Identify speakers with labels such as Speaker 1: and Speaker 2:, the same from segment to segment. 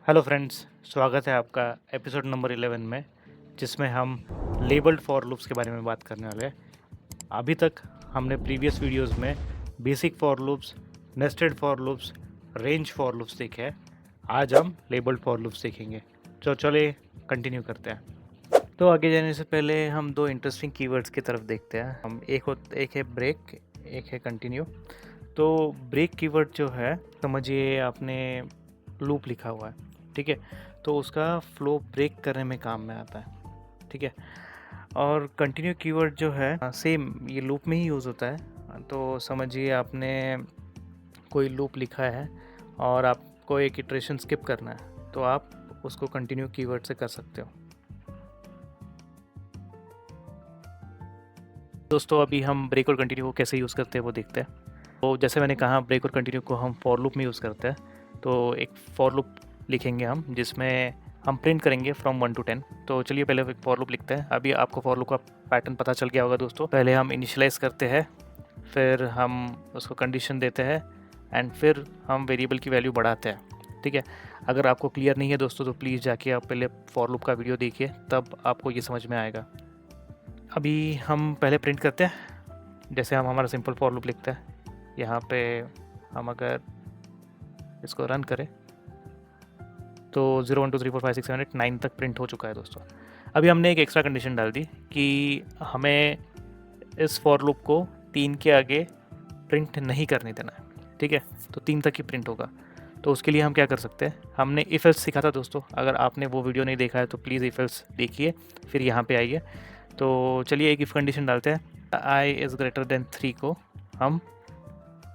Speaker 1: Hello friends, स्वागत है आपका एपिसोड नंबर 11 में, जिसमें हम लेबल्ड फॉर लूप्स के बारे में बात करने वाले हैं। अभी तक हमने प्रीवियस वीडियोस में basic for loops, nested for loops, range for loops देखे हैं। आज हम लेबल्ड फॉर लूप्स देखेंगे। तो चलिए कंटिन्यू करते हैं। तो आगे जाने से पहले हम दो इंटरेस्टिंग कीवर्ड्स की तरफ देखते हैं। हम एक है ब्रेक, एक है कंटिन्यू। तो ब्रेक कीवर्ड जो है, समझिए आपने लूप लिखा हुआ है, ठीक है, तो उसका फ्लो ब्रेक करने में काम में आता है, ठीक है। और कंटिन्यू कीवर्ड जो है सेम ये लूप में ही यूज़ होता है। तो समझिए आपने कोई लूप लिखा है और आपको एक इटरेशन स्किप करना है, तो आप उसको कंटिन्यू कीवर्ड से कर सकते हो। दोस्तों अभी हम ब्रेक और कंटिन्यू को कैसे यूज़ करते हैं वो देखते हैं। तो जैसे मैंने कहा, ब्रेक और कंटिन्यू को हम फॉर लूप में यूज़ करते हैं। तो एक फॉर लूप लिखेंगे हम, जिसमें हम प्रिंट करेंगे फ्रॉम 1 to 10। तो चलिए पहले एक फॉर लूप लिखते हैं। अभी आपको फॉर लूप का पैटर्न पता चल गया होगा दोस्तों। पहले हम इनिशियलाइज़ करते हैं, फिर हम उसको कंडीशन देते हैं, एंड फिर हम वेरिएबल की वैल्यू बढ़ाते हैं, ठीक है। अगर आपको क्लियर नहीं है दोस्तों, तो प्लीज़ जाके आप पहले फॉर लूप का वीडियो देखिए, तब आपको ये समझ में आएगा। अभी हम पहले प्रिंट करते हैं। जैसे हम हमारा सिंपल फॉर लूप लिखते हैं, यहाँ पे हम अगर इसको रन करें तो 0 1 2 3 4 5 6 7 8 9 तक प्रिंट हो चुका है दोस्तों। अभी हमने एक एक्स्ट्रा कंडीशन डाल दी कि हमें इस फॉर लूप को 3 के आगे प्रिंट नहीं करने देना है, ठीक है। तो 3 तक ही प्रिंट होगा। तो उसके लिए हम क्या कर सकते हैं, हमने इफ एल्स सीखा था दोस्तों। अगर आपने वो वीडियो नहीं देखा है तो प्लीज़ इफ एल्स देखिए, फिर यहाँ पे आइए। तो चलिए एक इफ़ कंडीशन डालते हैं, आई इज़ ग्रेटर देन 3 को हम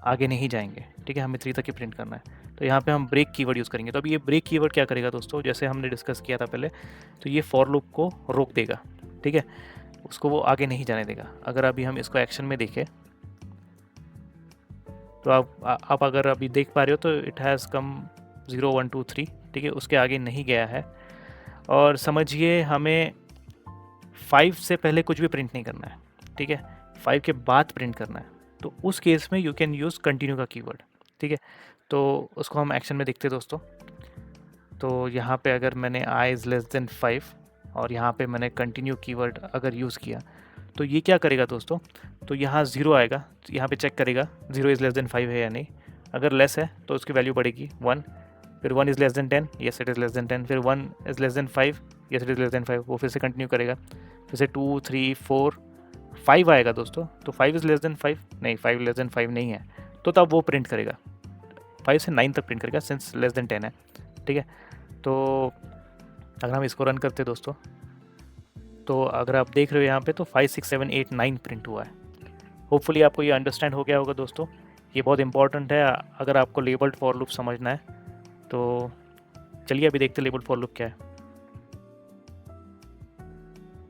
Speaker 1: आगे नहीं जाएंगे, ठीक है, हमें 3 तक ही प्रिंट करना है। तो यहाँ पे हम ब्रेक कीवर्ड यूज़ करेंगे। तो अभी ये ब्रेक कीवर्ड क्या करेगा दोस्तों, जैसे हमने डिस्कस किया था पहले, तो ये फॉर लूप को रोक देगा, ठीक है, उसको वो आगे नहीं जाने देगा। अगर अभी हम इसको एक्शन में देखें तो आप अगर अभी देख पा रहे हो तो इट हैज़ कम 0 1 2 3, ठीक है, उसके आगे नहीं गया है। और समझिए हमें 5 से पहले कुछ भी प्रिंट नहीं करना है, ठीक है, 5 के बाद प्रिंट करना है। तो उस केस में यू कैन यूज़ कंटिन्यू का कीवर्ड, ठीक है। तो उसको हम एक्शन में देखते हैं दोस्तों। तो यहाँ पे अगर मैंने आई इज़ लेस देन 5 और यहाँ पे मैंने कंटिन्यू कीवर्ड अगर यूज़ किया, तो ये क्या करेगा दोस्तों, तो यहाँ 0 आएगा। यहाँ पे चेक करेगा 0 इज़ लेस देन 5 है या नहीं। अगर लेस है तो उसकी वैल्यू बढ़ेगी 1। फिर 1 is less than 10, yes it is less than 10। फिर 1 is less than 5, yes it is less than 5। वो फिर से कंटिन्यू करेगा, फिर से 2 3 4 5 आएगा दोस्तों। तो 5 इज़ लेस देन 5 नहीं, 5 लेस देन 5 नहीं है, तो तब वो प्रिंट करेगा 5 से 9 तक प्रिंट करेगा, सिंस लेस देन 10 है, ठीक है। तो अगर हम इसको रन करते दोस्तों, तो अगर आप देख रहे हो यहाँ पे, तो 5 6 7 8 9 प्रिंट हुआ है। होपफुली आपको ये अंडरस्टैंड हो गया होगा दोस्तों। ये बहुत इंपॉर्टेंट है अगर आपको लेबल्ड फॉर लूप समझना है। तो चलिए अभी देखते लेबल्ड फॉर लूप क्या है।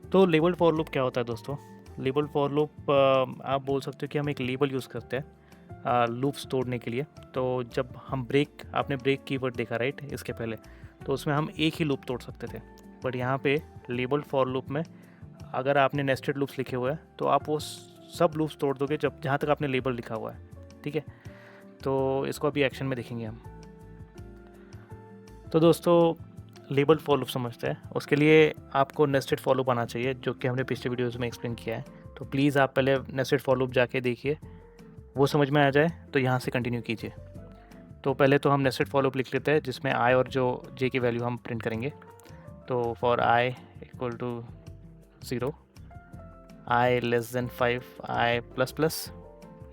Speaker 1: तो लेबल्ड फॉर लूप क्या होता है दोस्तों, लेबल्ड फॉर लूप आप बोल सकते हो कि हम एक लेबल यूज़ करते हैं लूप्स तोड़ने के लिए। तो जब हम ब्रेक, आपने ब्रेक कीवर्ड देखा राइट इसके पहले, तो उसमें हम एक ही लूप तोड़ सकते थे। बट यहाँ पे लेबल्ड फॉर लूप में अगर आपने नेस्टेड लूप्स लिखे हुए हैं, तो आप वो सब लूप्स तोड़ दोगे जब जहाँ तक आपने लेबल लिखा हुआ है, ठीक है। तो इसको अभी एक्शन में देखेंगे हम। तो दोस्तों लेबल्ड फॉर लूप समझते हैं, उसके लिए आपको नेस्टेड फॉर लूप आना चाहिए, जो कि हमने पिछले वीडियोज़ में एक्सप्लेन किया है। तो प्लीज़ आप पहले नेस्टेड फॉर लूप जाके देखिए, वो समझ में आ जाए तो यहाँ से कंटिन्यू कीजिए। तो पहले तो हम नेस्टेड फॉर लूप लिख लेते हैं, जिसमें आई और जो जे की वैल्यू हम प्रिंट करेंगे। तो for i equal to 0, i less than 5, i plus plus,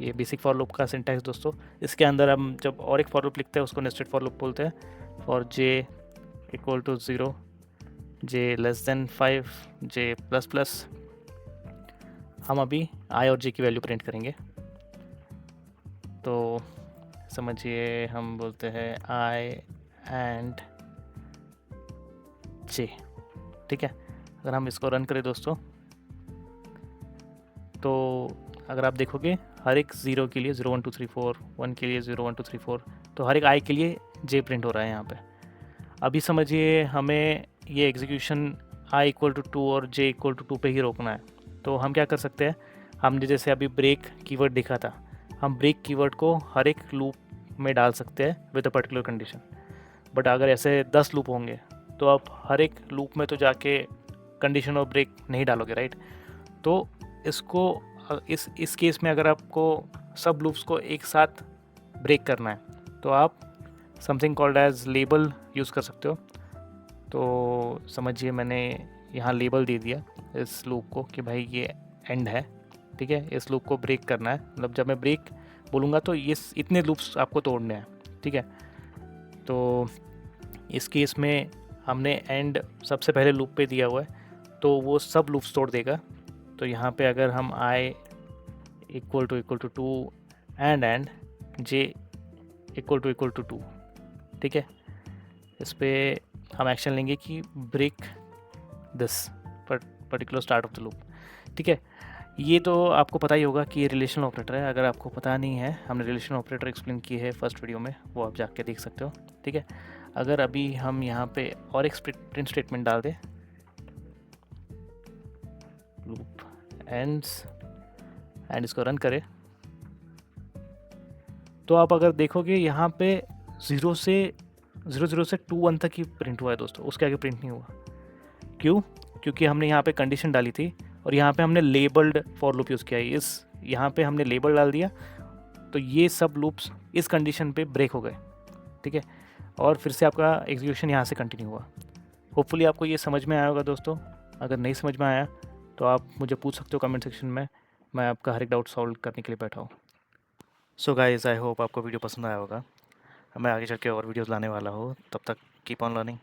Speaker 1: ये बेसिक फॉर लूप का सिंटैक्स दोस्तों। इसके अंदर हम जब और एक फॉर लूप लिखते हैं उसको नेस्टेड फॉर लूप बोलते हैं। For j equal to 0, j less than 5, j plus plus. हम अभी आई और जे की वैल्यू प्रिंट करेंगे। तो समझिए हम बोलते हैं आई एंड जे, ठीक है। अगर हम इसको रन करें दोस्तों, तो अगर आप देखोगे हर एक 0 के लिए 0 1 2 3 4, 1 के लिए 0 1 2 3 4, तो हर एक आई के लिए जे प्रिंट हो रहा है यहाँ पे। अभी समझिए हमें ये एग्जीक्यूशन आई इक्वल टू 2 और जे इक्वल टू 2 पे ही रोकना है। तो हम क्या कर सकते हैं, हमने जैसे अभी ब्रेक कीवर्ड देखा था, हम ब्रेक कीवर्ड को हर एक लूप में डाल सकते हैं with a particular condition. But अगर ऐसे 10 लूप होंगे तो आप हर एक लूप में तो जाके कंडीशन और ब्रेक नहीं डालोगे, राइट? तो इसको इस केस में अगर आपको सब लूप्स को एक साथ ब्रेक करना है तो आप something called as label use कर सकते हो। तो समझिए मैंने यहाँ लेबल दे दिया इस लूप को कि भाई ये एंड है, ठीक है, इस लूप को ब्रेक करना है, मतलब जब मैं ब्रेक बोलूँगा तो ये इतने लूप्स आपको तोड़ने हैं, ठीक है। तो इस केस में हमने एंड सबसे पहले लूप पे दिया हुआ है तो वो सब लूप्स तोड़ देगा। तो यहाँ पे अगर हम i equal to 2 and j equal to 2, ठीक है, इस पर हम एक्शन लेंगे कि break this particular start of the loop, ठीक है। ये तो आपको पता ही होगा कि ये रिलेशनल ऑपरेटर है। अगर आपको पता नहीं है, हमने रिलेशनल ऑपरेटर एक्सप्लेन की है फर्स्ट वीडियो में, वो आप जाके देख सकते हो, ठीक है। अगर अभी हम यहाँ पे और एक प्रिंट स्टेटमेंट डाल दें, लूप एंड्स एंड इसको रन करें, तो आप अगर देखोगे यहाँ पे 0 से 2 1 तक ही प्रिंट हुआ है दोस्तों, उसके आगे प्रिंट नहीं हुआ। क्यों? क्योंकि हमने यहाँ पे कंडीशन डाली थी और यहाँ पे हमने लेबल्ड फॉर लूप यूज़ किया है। यहाँ पे हमने लेबल डाल दिया तो ये सब लूप्स इस कंडीशन पे ब्रेक हो गए, ठीक है, और फिर से आपका एग्जीक्यूशन यहाँ से कंटिन्यू हुआ। होपफुली आपको ये समझ में आया होगा दोस्तों। अगर नहीं समझ में आया तो आप मुझे पूछ सकते हो कमेंट सेक्शन में, मैं आपका हर एक डाउट सॉल्व करने के लिए बैठा हूँ। सो गाइस, आई होप आपको वीडियो पसंद आया होगा। मैं आगे चल के और वीडियोज़ लाने वाला हूँ, तब तक कीप ऑन लर्निंग।